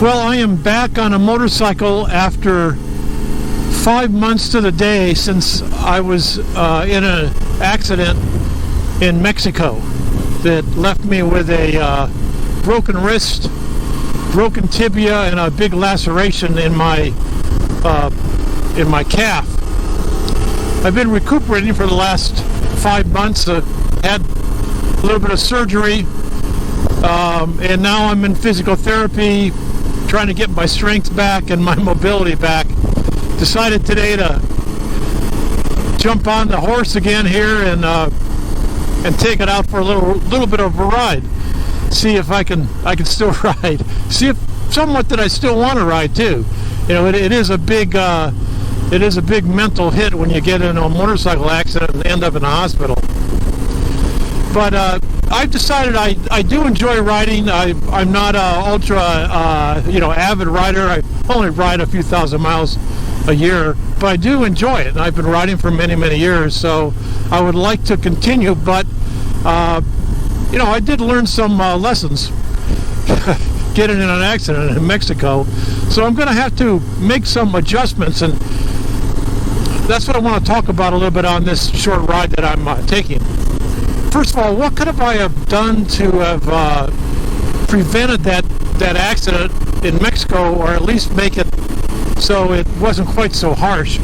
Well, I am back on a motorcycle after 5 months to the day since I was in an accident in Mexico that left me with a broken wrist, broken tibia, and a big laceration in my calf. I've been recuperating for the last 5 months. Had a little bit of surgery, and now I'm in physical therapy, trying to get my strength back and my mobility back. Decided today to jump on the horse again here and take it out for a little bit of a ride. See if I can still ride. See if somewhat that I still want to ride too. You know, it is a big mental hit when you get in a motorcycle accident and end up in a hospital. But I've decided I do enjoy riding. I'm not an ultra avid rider. I only ride a few thousand miles a year, but I do enjoy it. And I've been riding for many years, so I would like to continue. But I did learn some lessons getting in an accident in Mexico, so I'm going to have to make some adjustments, and that's what I want to talk about a little bit on this short ride that I'm taking. First of all, what could I have done to have prevented that accident in Mexico, or at least make it so it wasn't quite so harsh?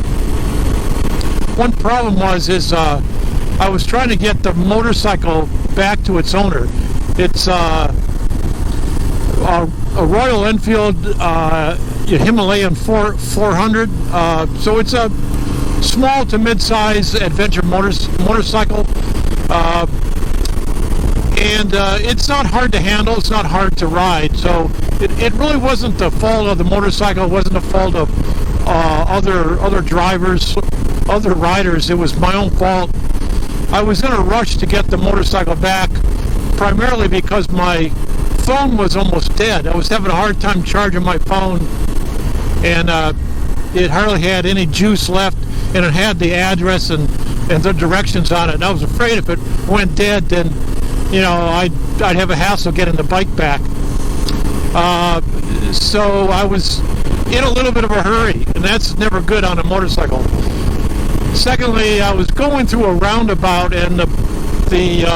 One problem is I was trying to get the motorcycle back to its owner. It's a Royal Enfield Himalayan 400, so it's a small to mid-size adventure motorcycle. And it's not hard to handle, it's not hard to ride, so it really wasn't the fault of the motorcycle, it wasn't the fault of other drivers, other riders, it was my own fault. I was in a rush to get the motorcycle back, primarily because my phone was almost dead. I was having a hard time charging my phone, and it hardly had any juice left, and it had the address and the directions on it, and I was afraid if it went dead, then I'd have a hassle getting the bike back. So I was in a little bit of a hurry, and that's never good on a motorcycle. Secondly, I was going through a roundabout, and the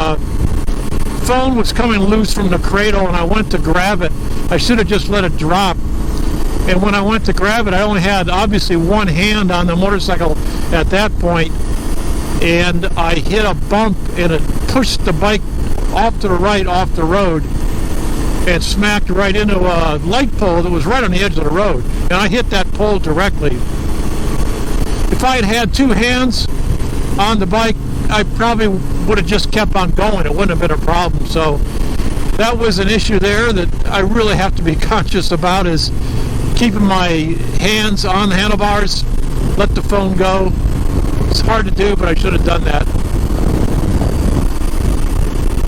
phone was coming loose from the cradle, and I went to grab it. I should have just let it drop. And when I went to grab it, I only had obviously one hand on the motorcycle at that point, and I hit a bump, and it pushed the bike off to the right, off the road, and smacked right into a light pole that was right on the edge of the road. And I hit that pole directly. If I had had two hands on the bike, I probably would have just kept on going. It wouldn't have been a problem. So that was an issue there that I really have to be conscious about, is keeping my hands on the handlebars, let the phone go. It's hard to do, but I should have done that.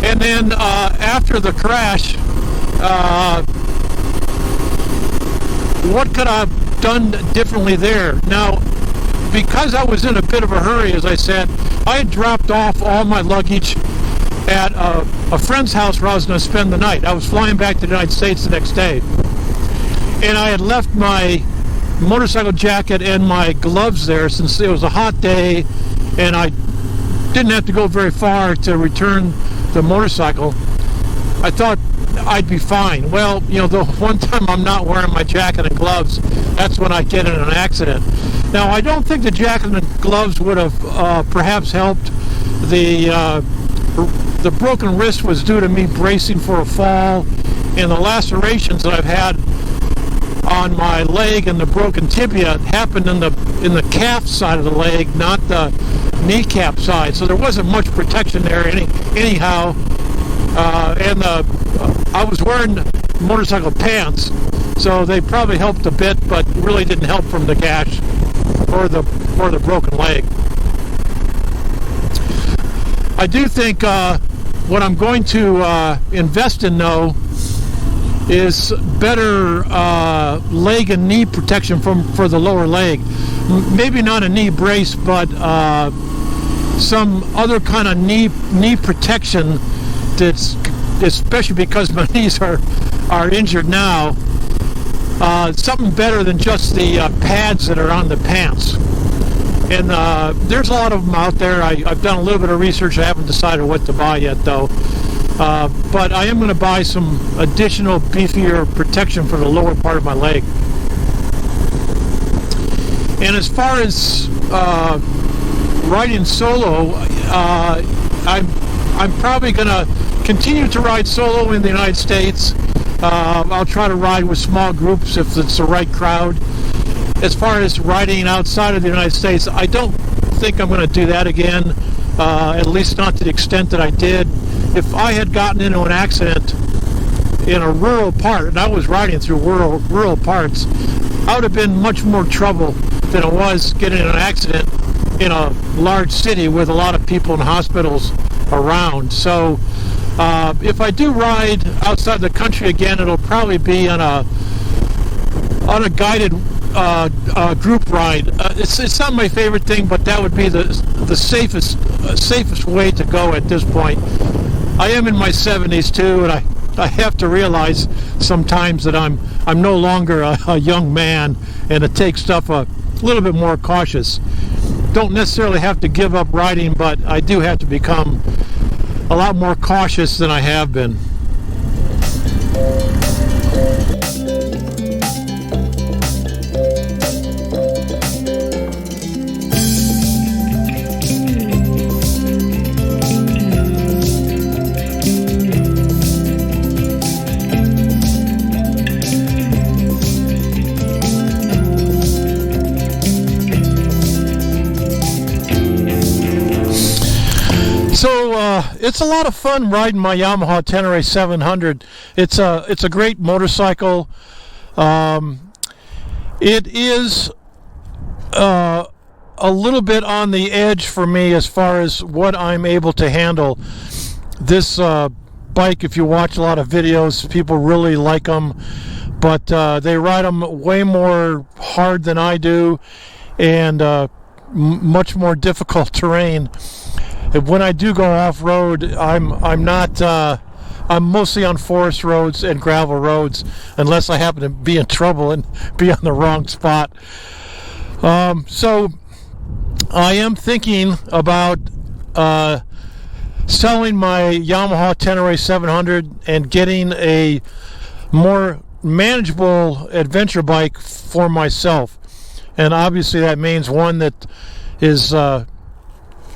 And then after the crash, what could I have done differently there? Now, because I was in a bit of a hurry, as I said, I had dropped off all my luggage at a friend's house where I was going to spend the night. I was flying back to the United States the next day. And I had left my motorcycle jacket and my gloves there since it was a hot day and I didn't have to go very far to return the motorcycle. I thought I'd be fine. Well, the one time I'm not wearing my jacket and gloves, that's when I get in an accident. Now, I don't think the jacket and gloves would have perhaps helped. The broken wrist was due to me bracing for a fall, and the lacerations that I've had on my leg and the broken tibia happened in the calf side of the leg, not the kneecap side. So there wasn't much protection there anyhow. And I was wearing motorcycle pants, so they probably helped a bit, but really didn't help from the gash or the broken leg. I do think what I'm going to invest in, though, is better leg and knee protection for the lower leg. Maybe not a knee brace, but some other kind of knee protection that's, especially because my knees are injured now, something better than just the pads that are on the pants. And there's a lot of them out there. I've done a little bit of research. I haven't decided what to buy yet, though. But I am going to buy some additional beefier protection for the lower part of my leg. And as far as riding solo, I'm probably going to continue to ride solo in the United States. I'll try to ride with small groups if it's the right crowd. As far as riding outside of the United States, I don't think I'm going to do that again, at least not to the extent that I did. If I had gotten into an accident in a rural part, and I was riding through rural parts, I would have been much more trouble than it was getting in an accident in a large city with a lot of people in hospitals around. So if I do ride outside the country again, it'll probably be on a guided group ride. It's not my favorite thing, but that would be the safest way to go at this point. I am in my 70s too, and I have to realize sometimes that I'm no longer a young man, and it takes stuff a little bit more cautious. Don't necessarily have to give up riding, but I do have to become a lot more cautious than I have been. So it's a lot of fun riding my Yamaha Tenere 700. It's a great motorcycle. It is a little bit on the edge for me as far as what I'm able to handle. This bike, if you watch a lot of videos, people really like them, but they ride them way more hard than I do, and much more difficult terrain. When I do go off-road, I'm mostly on forest roads and gravel roads, unless I happen to be in trouble and be on the wrong spot. So I am thinking about selling my Yamaha Tenere 700 and getting a more manageable adventure bike for myself. And obviously that means one that is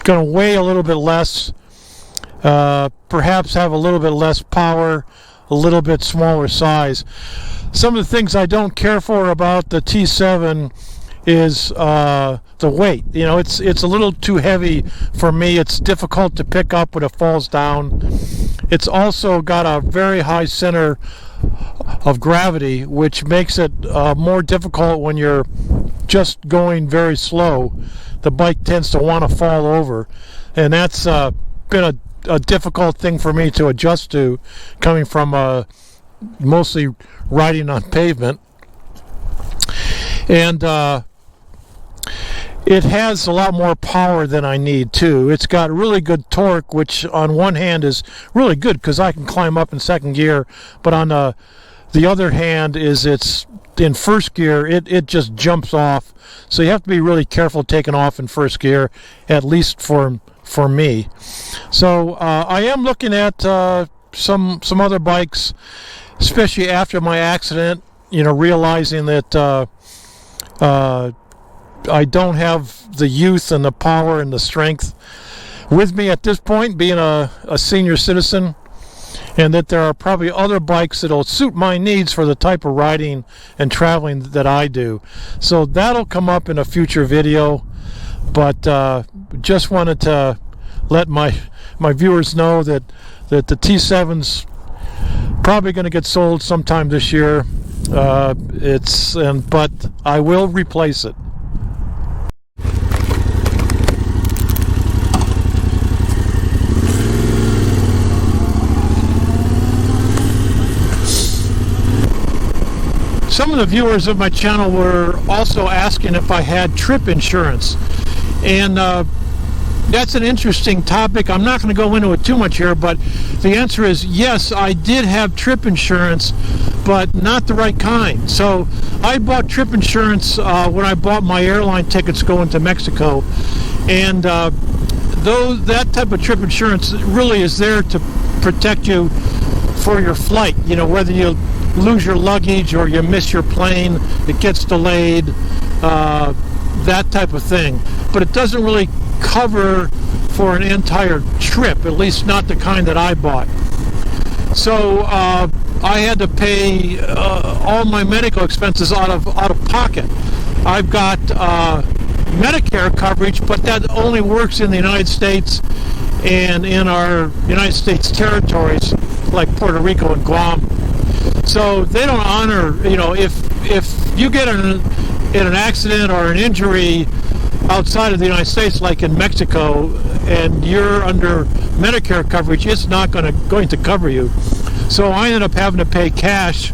going to weigh a little bit less, perhaps have a little bit less power, a little bit smaller size. Some of the things I don't care for about the T7 is the weight. You know, it's a little too heavy for me. It's difficult to pick up when it falls down. It's also got a very high center of gravity, which makes it more difficult when you're just going very slow. The bike tends to want to fall over, and that's been a difficult thing for me to adjust to, coming from mostly riding on pavement. And it has a lot more power than I need too. It's got really good torque, which on one hand is really good because I can climb up in second gear, but on the other hand is it's in first gear, it just jumps off. So you have to be really careful taking off in first gear, at least for me. So I am looking at some other bikes, especially after my accident, you know, realizing that I don't have the youth and the power and the strength with me at this point, being a senior citizen, and that there are probably other bikes that'll suit my needs for the type of riding and traveling that I do. So that'll come up in a future video, but just wanted to let my viewers know that the T7's probably going to get sold sometime this year. But I will replace it. Some of the viewers of my channel were also asking if I had trip insurance, and That's an interesting topic. I'm not going to go into it too much here, but the answer is yes, I did have trip insurance, but not the right kind. So I bought trip insurance when I bought my airline tickets going to Mexico, and though that type of trip insurance really is there to protect you for your flight, you know, whether you lose your luggage or you miss your plane, it gets delayed, that type of thing. But it doesn't really cover for an entire trip, at least not the kind that I bought. So I had to pay all my medical expenses out of pocket. I've got Medicare coverage, but that only works in the United States and in our United States territories like Puerto Rico and Guam. So they don't honor, you know, if you get in an accident or an injury outside of the United States, like in Mexico, and you're under Medicare coverage, it's not going to cover you. So I ended up having to pay cash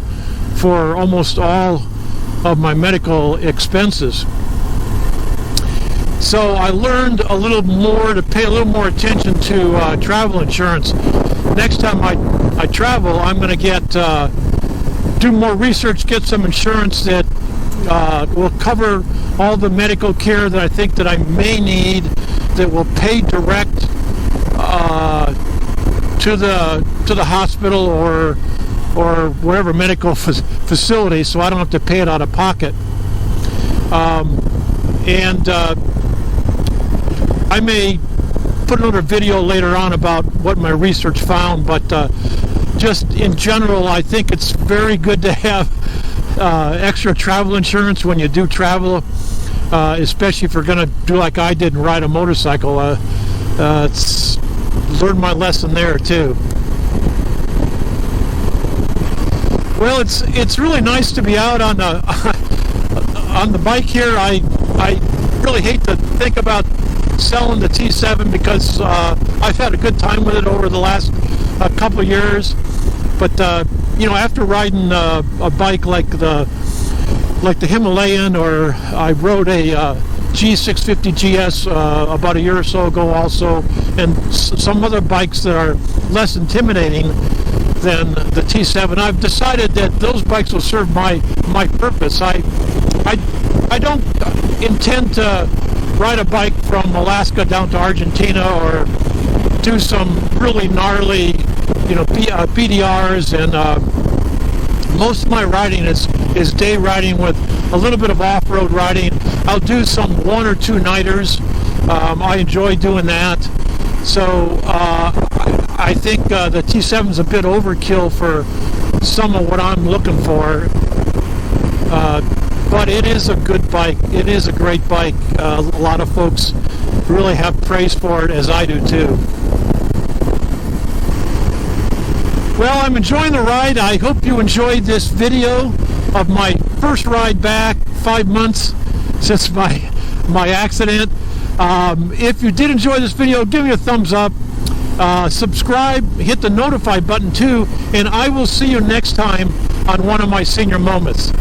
for almost all of my medical expenses. So I learned a little more to pay a little more attention to travel insurance. Next time I travel, I'm going to do more research, get some insurance that will cover all the medical care that I think that I may need, that will pay direct to the hospital or wherever medical facility, so I don't have to pay it out of pocket. I may put another video later on about what my research found, but just in general, I think it's very good to have extra travel insurance when you do travel, especially if you're going to do like I did and ride a motorcycle. It's learned my lesson there too. Well, it's really nice to be out on the bike here. I really hate to think about selling the T7 because I've had a good time with it over the last couple of years. But you know, after riding a bike like the Himalayan, or I rode a G650 GS about a year or so ago also, and some other bikes that are less intimidating than the T7, I've decided that those bikes will serve my purpose. I don't intend to ride a bike from Alaska down to Argentina or do some really gnarly, you know, PDRs, and most of my riding is day riding with a little bit of off-road riding. I'll do some 1 or 2 nighters. I enjoy doing that. So I think the T7 is a bit overkill for some of what I'm looking for. But it is a good bike. It is a great bike. A lot of folks really have praise for it, as I do too. Well, I'm enjoying the ride. I hope you enjoyed this video of my first ride back, 5 months since my accident. If you did enjoy this video, give me a thumbs up. Subscribe, hit the notify button too, and I will see you next time on one of my senior moments.